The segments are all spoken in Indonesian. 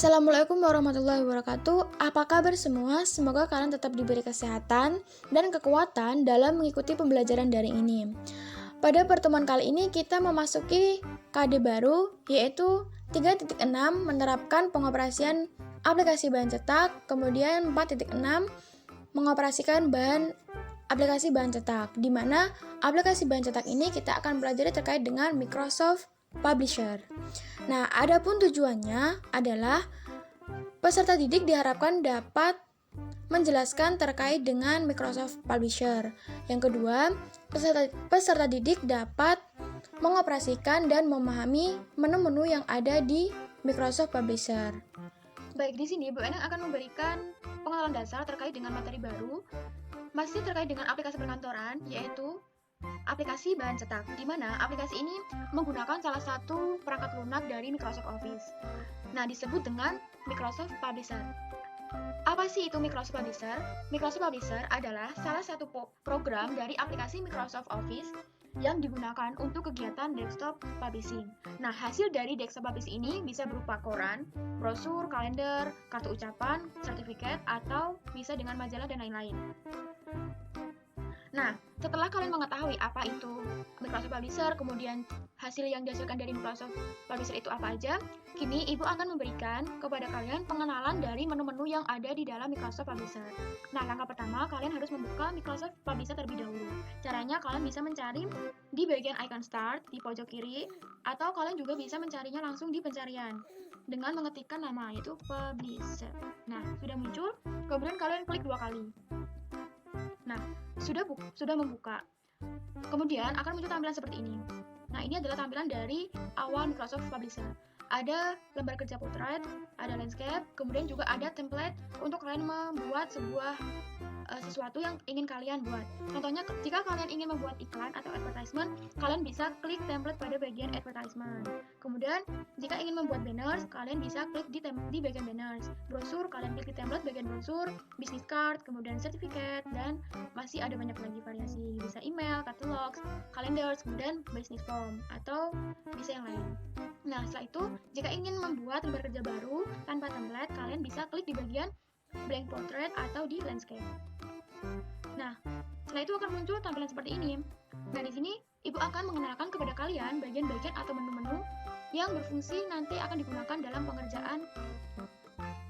Assalamualaikum warahmatullahi wabarakatuh. Apa kabar semua? Semoga kalian tetap diberi kesehatan dan kekuatan dalam mengikuti pembelajaran daring ini. Pada pertemuan kali ini kita memasuki KD baru, yaitu 3.6 menerapkan pengoperasian aplikasi bahan cetak, kemudian 4.6 mengoperasikan aplikasi bahan cetak, di mana aplikasi bahan cetak ini kita akan belajar terkait dengan Microsoft Publisher. Nah, adapun tujuannya adalah peserta didik diharapkan dapat menjelaskan terkait dengan Microsoft Publisher. Yang kedua, peserta didik dapat mengoperasikan dan memahami menu-menu yang ada di Microsoft Publisher. Baik, di sini Bu Eneng akan memberikan pengenalan dasar terkait dengan materi baru, masih terkait dengan aplikasi perkantoran, yaitu aplikasi bahan cetak, di mana aplikasi ini menggunakan salah satu perangkat lunak dari Microsoft Office. Nah, disebut dengan Microsoft Publisher. Apa sih itu Microsoft Publisher? Microsoft Publisher adalah salah satu program dari aplikasi Microsoft Office yang digunakan untuk kegiatan desktop publishing. Nah, hasil dari desktop publishing ini bisa berupa koran, brosur, kalender, kartu ucapan, sertifikat, atau bisa dengan majalah dan lain-lain. Nah, setelah kalian mengetahui apa itu Microsoft Publisher, kemudian hasil yang dihasilkan dari Microsoft Publisher itu apa aja, kini Ibu akan memberikan kepada kalian pengenalan dari menu-menu yang ada di dalam Microsoft Publisher. Nah, langkah pertama, kalian harus membuka Microsoft Publisher terlebih dahulu. Caranya, kalian bisa mencari di bagian icon Start di pojok kiri, atau kalian juga bisa mencarinya langsung di pencarian dengan mengetikkan nama, yaitu Publisher. Nah, sudah muncul, kemudian kalian klik 2 kali. Nah, sudah membuka. Kemudian akan muncul tampilan seperti ini. Nah, ini adalah tampilan dari awal Microsoft Publisher. Ada lembar kerja portrait, ada landscape, kemudian juga ada template untuk kalian membuat sesuatu yang ingin kalian buat. Contohnya, jika kalian ingin membuat iklan atau advertisement, kalian bisa klik template pada bagian advertisement. Kemudian, jika ingin membuat banners, kalian bisa klik di bagian banners. Brosur, kalian klik di template bagian brosur, business card, kemudian sertifikat, dan masih ada banyak lagi variasi. Bisa email, catalog, calendars, kemudian business form, atau bisa yang lain. Nah, setelah itu, jika ingin membuat lembar kerja baru tanpa template, kalian bisa klik di bagian blank portrait atau di landscape. Nah, setelah itu akan muncul tampilan seperti ini. Nah, di sini Ibu akan mengenalkan kepada kalian bagian-bagian atau menu-menu yang berfungsi nanti akan digunakan dalam pengerjaan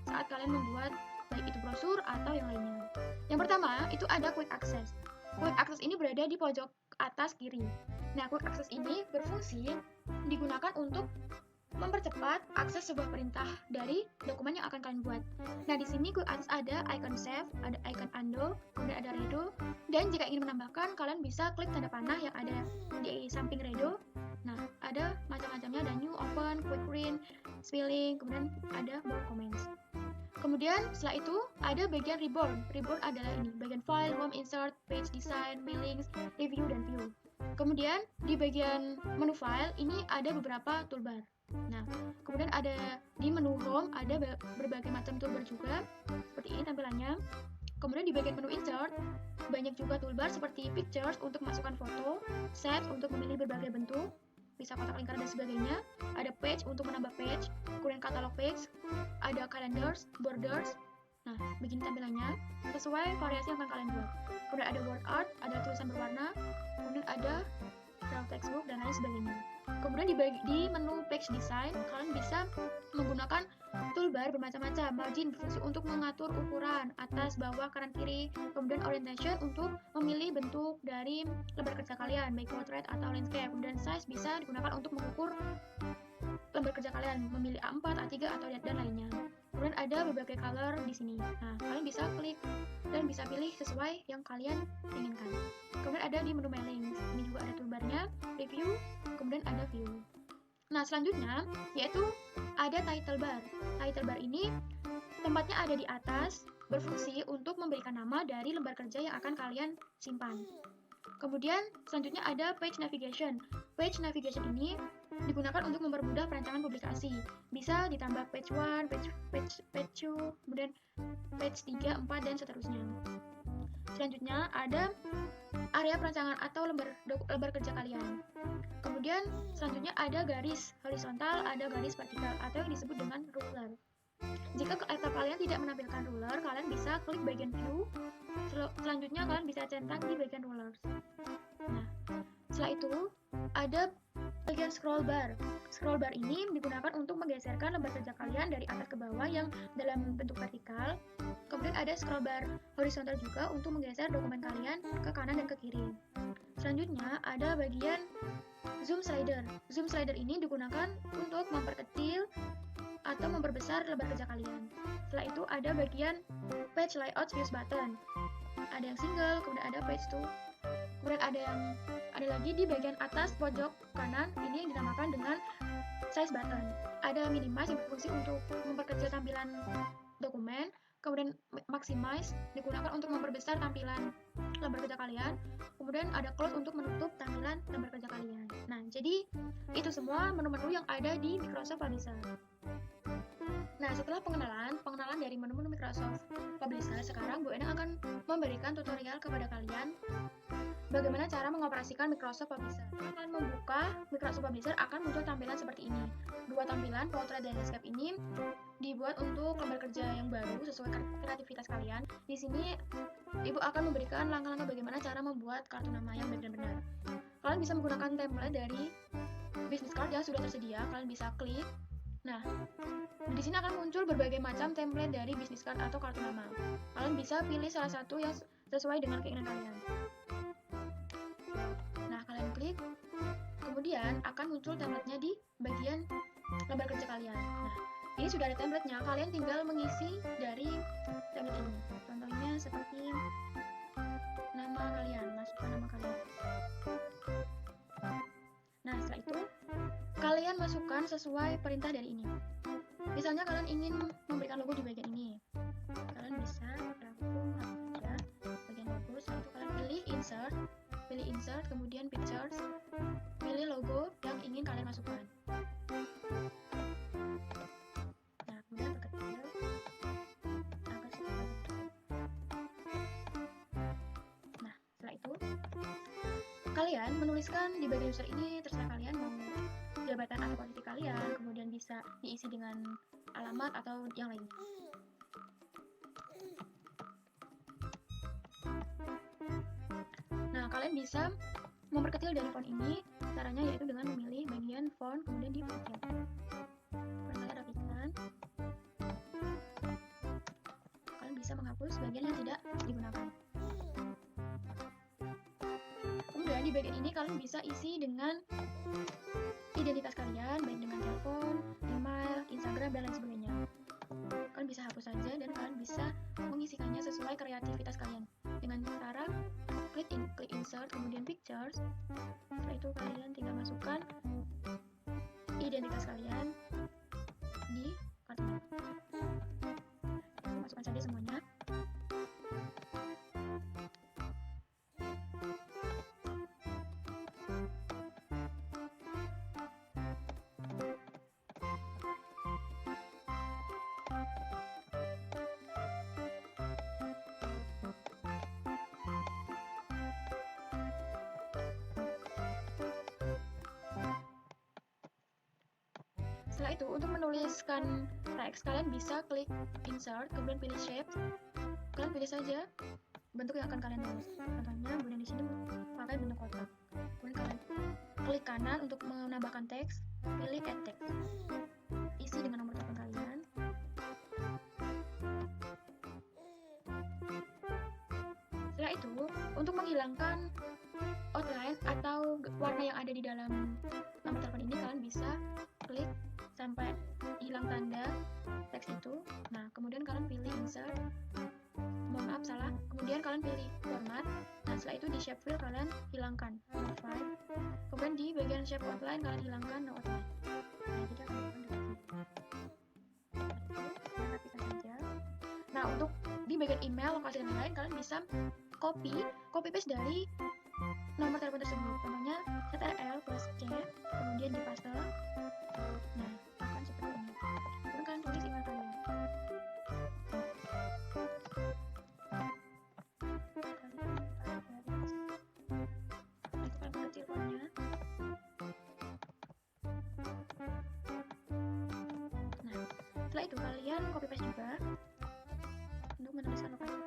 saat kalian membuat baik itu brosur atau yang lainnya. Yang pertama, itu ada Quick Access. Quick Access ini berada di pojok atas kiri. Nah, Quick Access ini berfungsi digunakan untuk mempercepat akses sebuah perintah dari dokumen yang akan kalian buat. Nah, di sini Quick Access ada icon save, ada icon undo, kemudian ada redo, dan jika ingin menambahkan, kalian bisa klik tanda panah yang ada di samping redo. Nah, ada macam-macamnya, ada new, open, quick print, spelling, kemudian ada more comments. Kemudian setelah itu ada bagian reborn. Reborn adalah ini, bagian file, home, insert, page design, mailings, review, dan view. Kemudian di bagian menu file ini ada beberapa toolbar. Nah, kemudian ada di menu home ada berbagai macam toolbar juga, seperti ini tampilannya. Kemudian di bagian menu insert banyak juga toolbar seperti pictures untuk masukkan foto, shapes untuk memilih berbagai bentuk, bisa kotak lingkaran dan sebagainya. Ada page untuk menambah page, kemudian catalog page, ada calendars, borders. Nah, begini tampilannya sesuai variasi yang akan kalian buat. Kemudian ada word art, ada tulisan berwarna, kemudian ada draft textbook dan lain sebagainya. Kemudian di menu page design, kalian bisa menggunakan toolbar bermacam-macam. Margin berfungsi untuk mengatur ukuran atas, bawah, kanan, kiri. Kemudian orientation untuk memilih bentuk dari lembar kerja kalian, baik portrait atau landscape. Kemudian size bisa digunakan untuk mengukur lembar kerja kalian, memilih A4, A3, atau dan lainnya. Kemudian ada berbagai color di sini. Nah, kalian bisa klik dan bisa pilih sesuai yang kalian inginkan. Kemudian ada di menu mailing. Ini juga ada toolbarnya, review, kemudian ada view. Nah, selanjutnya yaitu ada title bar. Title bar ini tempatnya ada di atas, berfungsi untuk memberikan nama dari lembar kerja yang akan kalian simpan. Kemudian selanjutnya ada page navigation. Page navigation ini digunakan untuk mempermudah perancangan publikasi. Bisa ditambah page 1, page 2, kemudian page 3, 4, dan seterusnya. Selanjutnya ada area perancangan atau lembar kerja kalian. Kemudian selanjutnya ada garis horizontal, ada garis vertikal atau yang disebut dengan ruler. Jika laptop kalian tidak menampilkan ruler, kalian bisa klik bagian view. Selanjutnya kalian bisa centang di bagian rulers. Nah, setelah itu ada bagian scroll bar. Scroll bar ini digunakan untuk menggeserkan lembar kerja kalian dari atas ke bawah yang dalam bentuk vertikal. Kemudian ada scroll bar horizontal juga untuk menggeser dokumen kalian ke kanan dan ke kiri. Selanjutnya ada bagian zoom slider. Zoom slider ini digunakan untuk memperkecil atau memperbesar lembar kerja kalian. Setelah itu ada bagian page layout views button. Ada yang single, kemudian ada page 2. Kemudian ada lagi di bagian atas pojok kanan, ini yang dinamakan dengan size button. Ada minimize yang berfungsi untuk memperkecil tampilan dokumen, kemudian maximize digunakan untuk memperbesar tampilan lembar kerja kalian, kemudian ada close untuk menutup tampilan lembar kerja kalian. Nah, jadi itu semua menu-menu yang ada di Microsoft Publisher. Nah, setelah pengenalan dari menu-menu Microsoft Publisher, sekarang Bu Ena akan memberikan tutorial kepada kalian bagaimana cara mengoperasikan Microsoft Publisher. Jika kalian membuka Microsoft Publisher, akan muncul tampilan seperti ini. Dua tampilan, Portrait dan Landscape ini dibuat untuk lembar kerja yang baru sesuai kreativitas kalian. Di sini Ibu akan memberikan langkah-langkah bagaimana cara membuat kartu nama yang baik dan benar. Kalian bisa menggunakan template dari business card yang sudah tersedia. Kalian bisa klik. Nah, di sini akan muncul berbagai macam template dari business card atau kartu nama. Kalian bisa pilih salah satu yang sesuai dengan keinginan kalian. Nah, kalian klik, kemudian akan muncul template-nya di bagian lembar kerja kalian. Nah, ini sudah ada template-nya, kalian tinggal mengisi dari template ini. Contohnya seperti nama kalian, masukkan nama kalian. Nah, setelah itu kalian masukkan sesuai perintah dari ini. Misalnya kalian ingin memberikan logo di bagian ini, kalian bisa langsung saja bagian logo. Setelah itu kalian pilih insert, kemudian pictures, pilih logo yang ingin kalian masukkan. Nah, kemudian perkecil agar seperti itu. Nah, setelah itu kalian menuliskan di bagian user ini, terserah kalian mau jabatan atau posisi kalian, kemudian bisa diisi dengan alamat atau yang lainnya. Nah, kalian bisa memperkecil dari font ini, caranya yaitu dengan memilih bagian font kemudian diperkecil. Kalian rapikan. Kalian bisa menghapus bagian yang tidak digunakan. Kemudian di bagian ini kalian bisa isi dengan identitas kalian, baik dengan telepon, email, Instagram, dan lain sebagainya. Kalian bisa hapus saja dan kalian bisa mengisikannya sesuai kreativitas kalian dengan cara klik insert, kemudian pictures. Setelah itu kalian tinggal masukkan identitas kalian di kartu. Masukkan saja semuanya. Setelah itu, untuk menuliskan teks, kalian bisa klik insert, kemudian pilih shape. Kalian pilih saja bentuk yang akan kalian tulis. Contohnya, kemudian di sini pakai bentuk kotak. Kemudian kalian klik kanan untuk menambahkan teks, pilih add text. Isi dengan nomor telepon kalian. Setelah itu, untuk menghilangkan outline atau warna yang ada di dalam nomor telepon ini, kalian bisa klik sampai hilang tanda teks itu. Nah, kemudian kalian pilih insert. Mohon maaf, salah. Kemudian kalian pilih format. Nah, setelah itu di shape fill kalian hilangkan modify. Kemudian di bagian shape outline kalian hilangkan no outline. Nah, jadi akan rapikan saja. Nah, untuk di bagian email, lokasi dan lain-lain, kalian bisa copy paste dari nomor telepon tersebut. Contohnya CTRL plus C, kemudian dipaste. Nah, akan seperti ini. Kemudian kalian tulis email kalian. Itu kalian kecil fontnya. Nah, setelah itu kalian juga untuk menuliskan lokasi.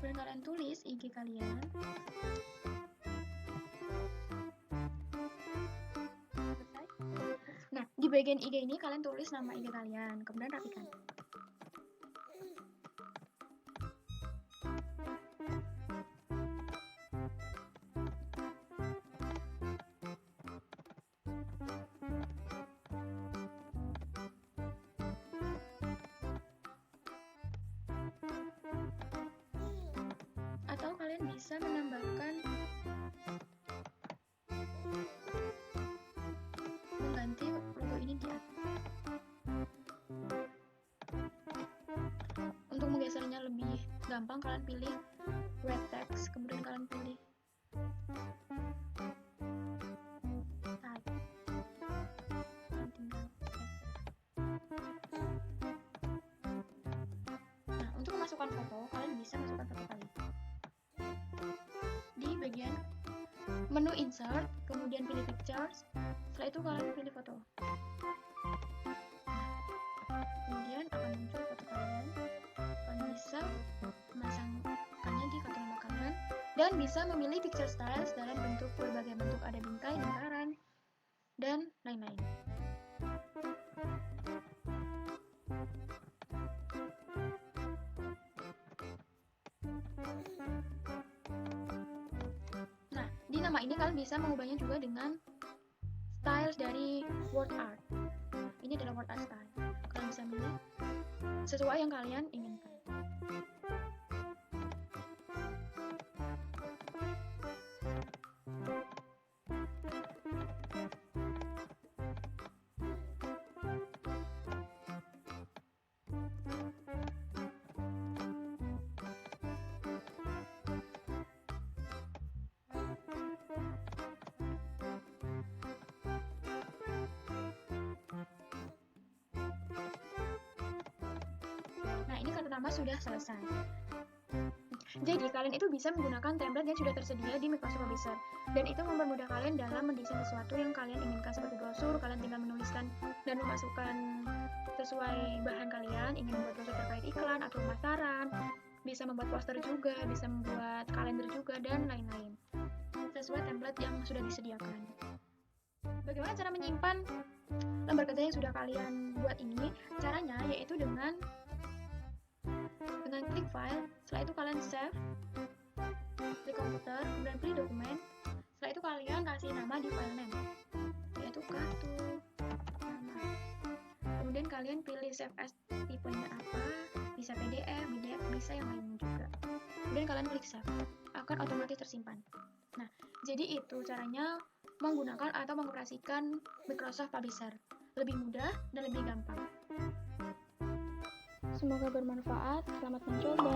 Kemudian kalian tulis IG kalian. Selesai. Nah, di bagian IG ini kalian tulis nama IG kalian, kemudian rapikan. Atau kalian bisa menambahkan mengganti logo ini di atas. Untuk menggesernya lebih gampang, kalian pilih red text, kemudian kalian pilih type. Kalian tinggal geser. Nah, untuk memasukkan foto, kalian bisa masukkan foto kalian di bagian menu insert, kemudian pilih pictures. Setelah itu kalian pilih foto. Kemudian akan muncul foto kalian. Kalian bisa memasangkannya di kartu nama kalian dan bisa memilih picture styles dalam bentuk berbagai bentuk, ada bingkai, lingkaran, dan lain-lain. Nah, di nama ini kalian bisa mengubahnya juga dengan styles dari word art. Ini adalah word art style. Kalian bisa milih sesuai yang kalian inginkan. Nah, ini kartu nama sudah selesai. Jadi, kalian itu bisa menggunakan template yang sudah tersedia di Microsoft Publisher. Dan itu mempermudah kalian dalam mendesain sesuatu yang kalian inginkan, seperti brosur. Kalian tinggal menuliskan dan memasukkan sesuai bahan kalian. Ingin membuat brosur terkait iklan atau pemasaran, bisa membuat poster juga, bisa membuat kalender juga, dan lain-lain. Sesuai template yang sudah disediakan. Bagaimana cara menyimpan lembar kerja yang sudah kalian buat ini? Caranya yaitu dengan klik file, setelah itu kalian save, klik komputer, kemudian pilih dokumen. Setelah itu kalian kasih nama di file name, yaitu kartu nama. Kemudian kalian pilih save as, tipenya apa, bisa PDF, bisa yang lainnya juga. Kemudian kalian klik save, akan otomatis tersimpan. Nah, jadi itu caranya menggunakan atau mengoperasikan Microsoft Publisher. Lebih mudah dan lebih gampang. Semoga bermanfaat. Selamat mencoba.